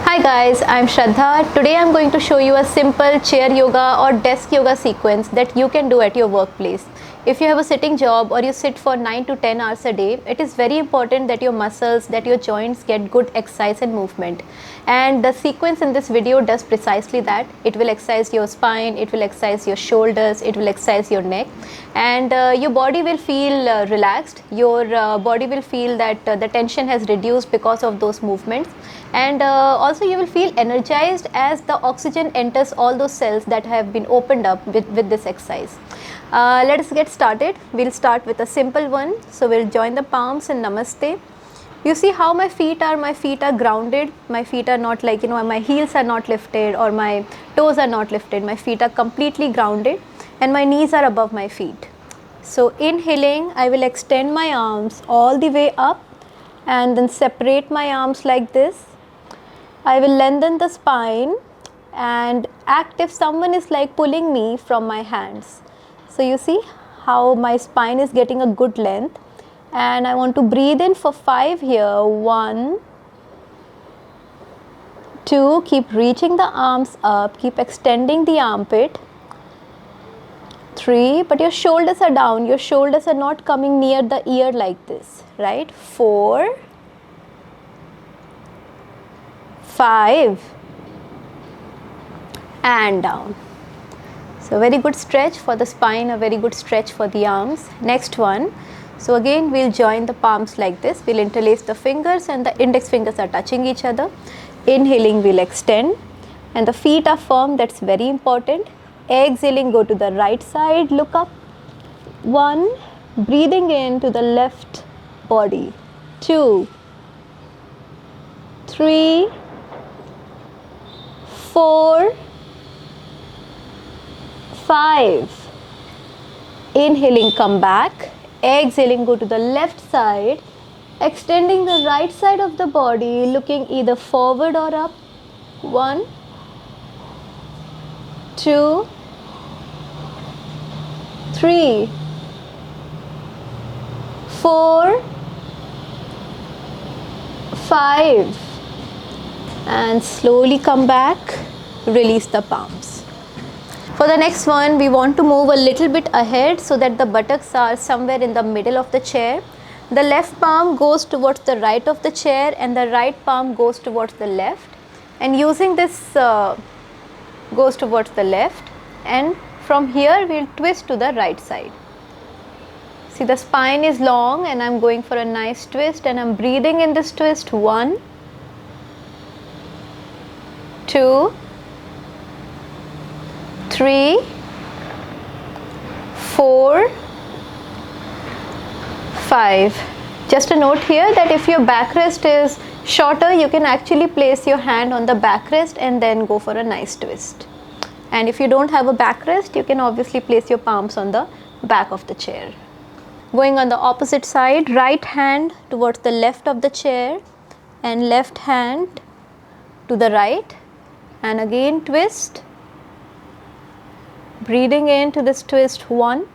Hi guys, I'm Shraddha. Today I'm going to show you a simple chair yoga or desk yoga sequence that you can do at your workplace. If you have a sitting job or you sit for 9 to 10 hours a day, it is very important that your muscles, that your joints get good exercise and movement. And the sequence in this video does precisely that. It will exercise your spine, it will exercise your shoulders, it will exercise your neck, and your body will feel relaxed. Your body will feel that the tension has reduced because of those movements, and also you will feel energized as the oxygen enters all those cells that have been opened up with this exercise. Let us get started. We'll start with a simple one. So we'll join the palms in Namaste. You see how my feet are grounded. My feet are not like, my heels are not lifted or my toes are not lifted. My feet are completely grounded and my knees are above my feet. So inhaling, I will extend my arms all the way up and then separate my arms like this. I will lengthen the spine and act if someone is like pulling me from my hands. So you see how my spine is getting a good length, and I want to breathe in for 5 here. 1, 2, keep reaching the arms up, keep extending the armpit. 3, but your shoulders are down, your shoulders are not coming near the ear like this, right? 4, 5, and down. So very good stretch for the spine, a very good stretch for the arms. Next one. So again we'll join the palms like this. We'll interlace the fingers and the index fingers are touching each other. Inhaling, we'll extend and the feet are firm. That's very important. Exhaling, go to the right side, look up. 1, breathing in to the left body. 2, 3, 4, 5. Inhaling, come back. Exhaling, go to the left side, extending the right side of the body, looking either forward or up. 1, 2, 3, 4, 5, and slowly come back. Release the palms. For the next one, we want to move a little bit ahead so that the buttocks are somewhere in the middle of the chair. The left palm goes towards the right of the chair and the right palm goes towards the left, and using this goes towards the left, and from here we'll twist to the right side. See, the spine is long and I'm going for a nice twist and I'm breathing in this twist. 1, 2, 3, 4, 5. Just a note here that if your backrest is shorter, you can actually place your hand on the backrest and then go for a nice twist. And if you don't have a backrest, you can obviously place your palms on the back of the chair. Going on the opposite side, right hand towards the left of the chair and left hand to the right, and again twist. Breathing into this twist. 1,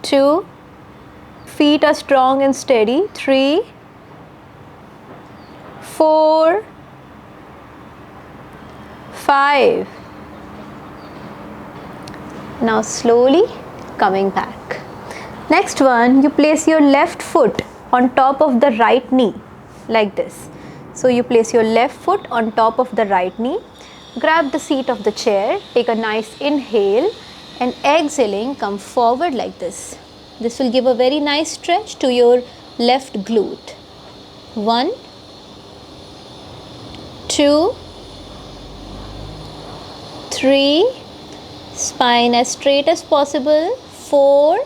2, feet are strong and steady. 3, 4, 5. Now slowly coming back. Next one, you place your left foot on top of the right knee like this. So you place your left foot on top of the right knee. Grab the seat of the chair, take a nice inhale, and exhaling, come forward like this. This will give a very nice stretch to your left glute. 1, 2, 3, spine as straight as possible. 4,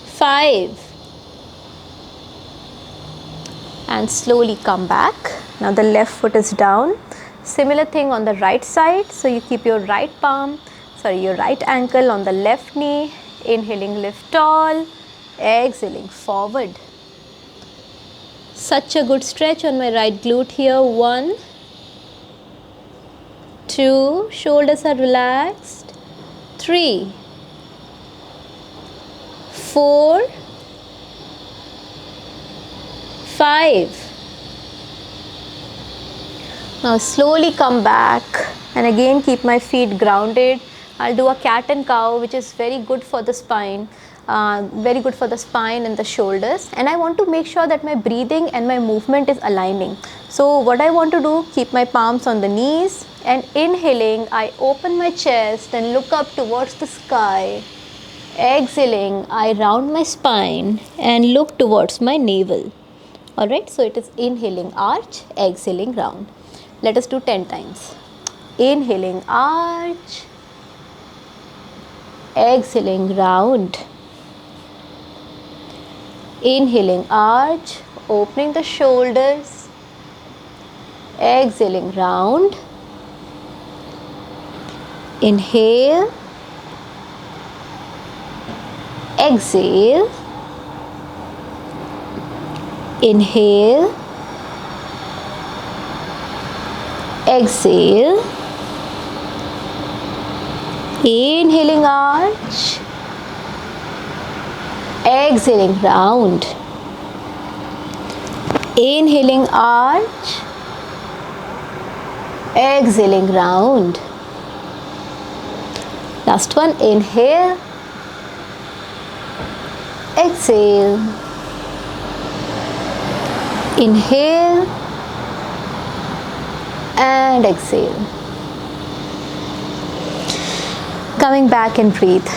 5, and slowly come back. Now the left foot is down. Similar thing on the right side. So you keep your right ankle on the left knee. Inhaling, lift tall. Exhaling, forward. Such a good stretch on my right glute here. 1, 2, shoulders are relaxed. 3, 4, 5. Now slowly come back and again keep my feet grounded. I'll do a cat and cow, which is very good for the spine, very good for the spine and the shoulders. And I want to make sure that my breathing and my movement is aligning. So what I want to do, keep my palms on the knees, and inhaling, I open my chest and look up towards the sky. Exhaling, I round my spine and look towards my navel. Alright, so it is inhaling arch, exhaling round. Let us do 10 times. Inhaling arch, exhaling round. Inhaling arch, opening the shoulders, exhaling round. Inhale, exhale, inhale, exhale, inhaling arch, exhaling round, inhaling arch, exhaling round. Last one, inhale, exhale, inhale and exhale. Coming back and breathe.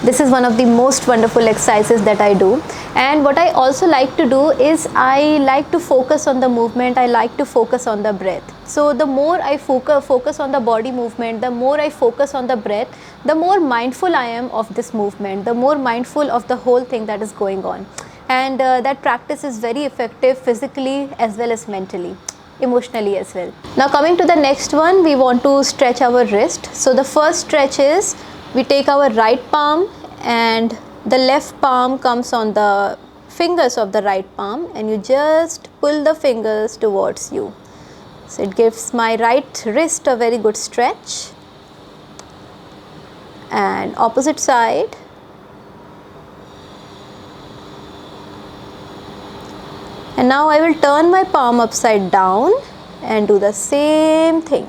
This is one of the most wonderful exercises that I do. And what I also like to do is I like to focus on the movement, I like to focus on the breath. So the more I focus on the body movement, the more I focus on the breath, the more mindful I am of this movement, the more mindful of the whole thing that is going on. And that practice is very effective physically as well as mentally, emotionally as well. Now coming to the next one, we want to stretch our wrist. So the first stretch is we take our right palm and the left palm comes on the fingers of the right palm and you just pull the fingers towards you. So it gives my right wrist a very good stretch. And opposite side. And now I will turn my palm upside down and do the same thing.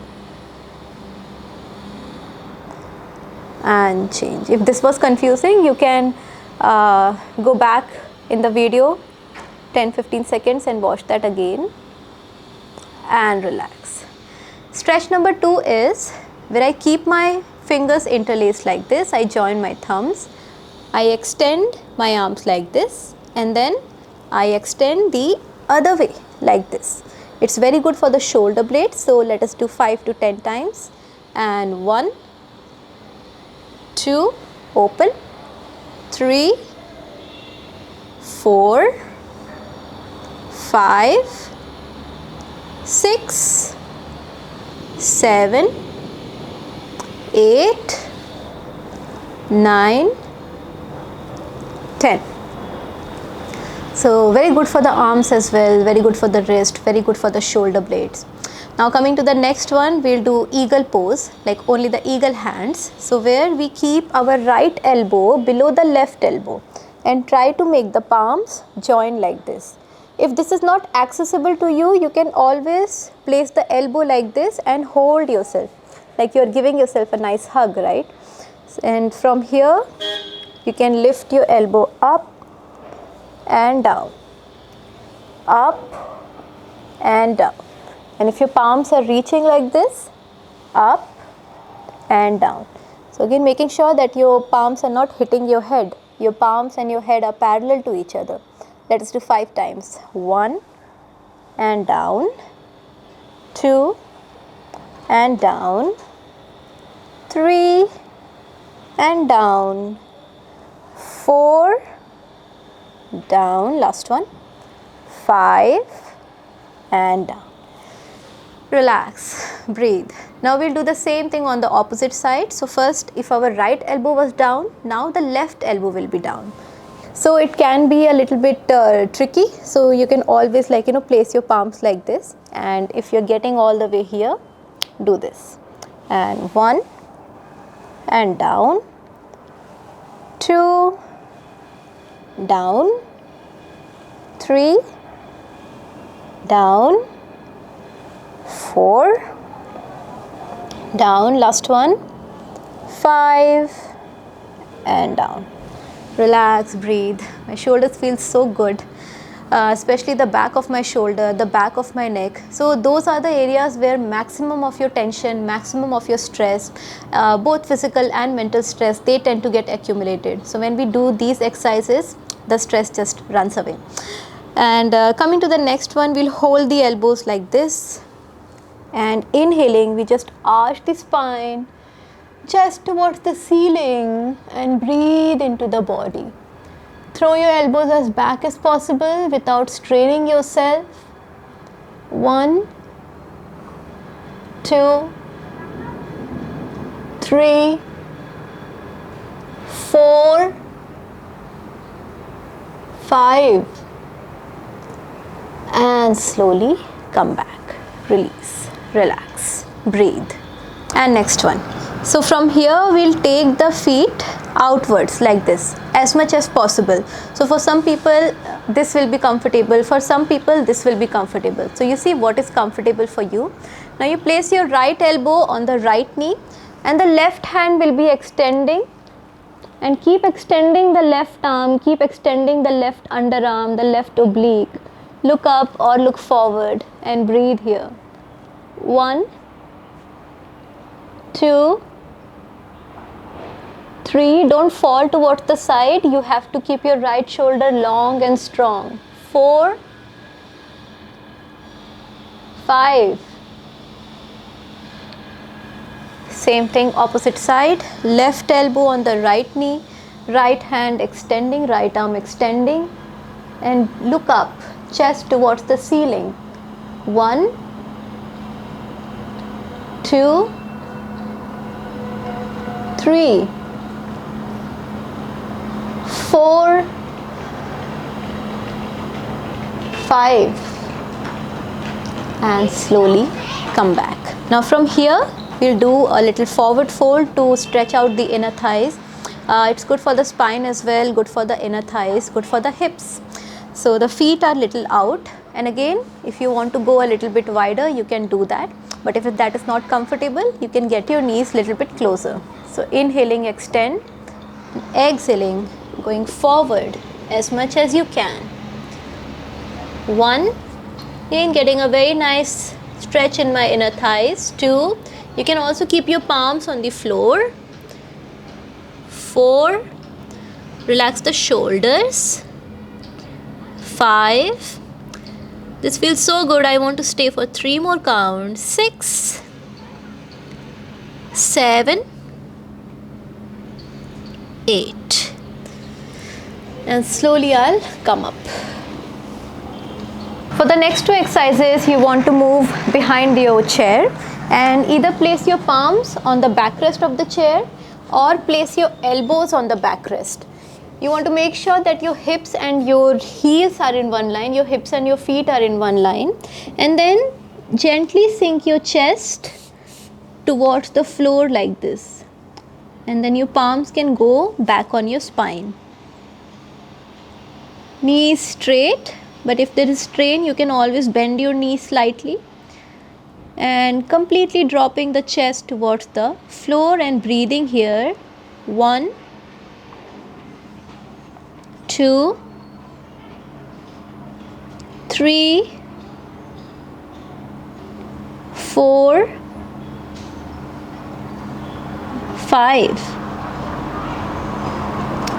And change. If this was confusing, you can go back in the video 10-15 seconds and watch that again and relax. Stretch number 2 is where I keep my fingers interlaced like this. I join my thumbs, I extend my arms like this and then I extend the other way like this. It's very good for the shoulder blades. So let us do 5 to 10 times. And 1, 2, open, 3, 4, 5, 6, 7, 8, 9, 10. So very good for the arms as well, very good for the wrist, very good for the shoulder blades. Now coming to the next one, we'll do eagle pose, like only the eagle hands. So where we keep our right elbow below the left elbow and try to make the palms join like this. If this is not accessible to you, you can always place the elbow like this and hold yourself, like you're giving yourself a nice hug, right? And from here, you can lift your elbow up and down, up and down. And if your palms are reaching like this, up and down. So again, making sure that your palms are not hitting your head. Your palms and your head are parallel to each other. Let us do 5 times. 1 and down, 2 and down, 3 and down, 4 down, last one, 5 and down. Relax, breathe. Now we'll do the same thing on the opposite side. So first, if our right elbow was down, now the left elbow will be down. So it can be a little bit tricky. So you can always place your palms like this. And if you're getting all the way here, do this. And 1 and down, 2 down, 3 down, 4, down, last one, 5, and down. Relax, breathe. My shoulders feel so good, especially the back of my shoulder, the back of my neck. So those are the areas where maximum of your tension, maximum of your stress, both physical and mental stress, they tend to get accumulated. So when we do these exercises, the stress just runs away. And coming to the next one, we'll hold the elbows like this, and inhaling, we just arch the spine, chest towards the ceiling, and breathe into the body. Throw your elbows as back as possible without straining yourself. 1, 2, 3, 4, 5, and slowly come back. Release, relax, breathe. And next one. So from here we'll take the feet outwards like this as much as possible. So for some people this will be comfortable, for some people this will be comfortable. So you see what is comfortable for you. Now you place your right elbow on the right knee and the left hand will be extending, and keep extending the left arm, keep extending the left underarm, the left oblique. Look up or look forward and breathe here. 1, 2, 3, don't fall towards the side, you have to keep your right shoulder long and strong. 4, 5, same thing opposite side, left elbow on the right knee, right hand extending, right arm extending, and look up, chest towards the ceiling. 1, 2, 3, 4, 5, and slowly come back. Now from here we'll do a little forward fold to stretch out the inner thighs. It's good for the spine as well, good for the inner thighs, good for the hips. So the feet are little out, and again if you want to go a little bit wider you can do that, but if that is not comfortable you can get your knees little bit closer. So inhaling, extend, exhaling, going forward as much as you can. 1, again getting a very nice stretch in my inner thighs. 2, you can also keep your palms on the floor. 4, relax the shoulders. 5, this feels so good, I want to stay for 3 more counts. 6, 7, 8, and slowly I'll come up. For the next 2 exercises you want to move behind your chair and either place your palms on the backrest of the chair or place your elbows on the backrest. You want to make sure that your hips and your heels are in one line, your hips and your feet are in one line, and then gently sink your chest towards the floor like this, and then your palms can go back on your spine. Knees straight, but if there is strain you can always bend your knees slightly, and completely dropping the chest towards the floor and breathing here. 1, 2, 3, 4, 5,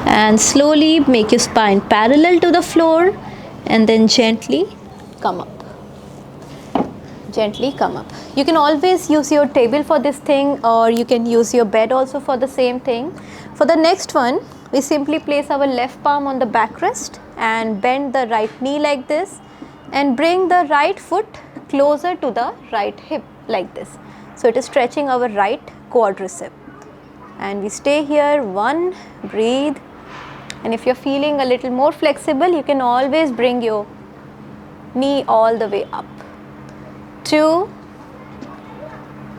and slowly make your spine parallel to the floor and then gently come up. Gently come up. You can always use your table for this thing, or you can use your bed also for the same thing. For the next one, we simply place our left palm on the backrest and bend the right knee like this and bring the right foot closer to the right hip like this. So it is stretching our right quadricep. And we stay here. 1, breathe. And if you're feeling a little more flexible, you can always bring your knee all the way up. 2,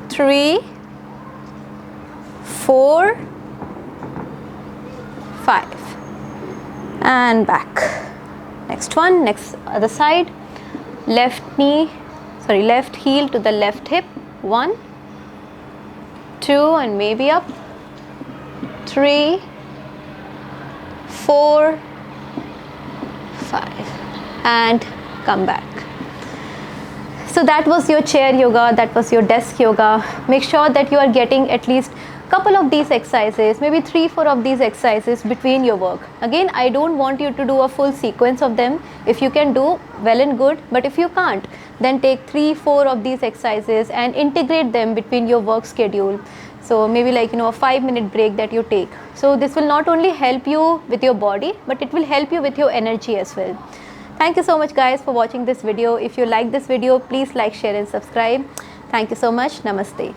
3, 4, 5, and back. Next one, next other side. left heel to the left hip. 1, 2, and maybe up. 3, 4, 5, and come back. So that was your chair yoga, that was your desk yoga. Make sure that you are getting at least couple of these exercises, maybe 3-4 of these exercises between your work. Again, I don't want you to do a full sequence of them. If you can do, well and good, but if you can't, then take 3-4 of these exercises and integrate them between your work schedule. So maybe like, a 5-minute break that you take. So this will not only help you with your body, but it will help you with your energy as well. Thank you so much guys for watching this video. If you like this video, please like, share and subscribe. Thank you so much. Namaste.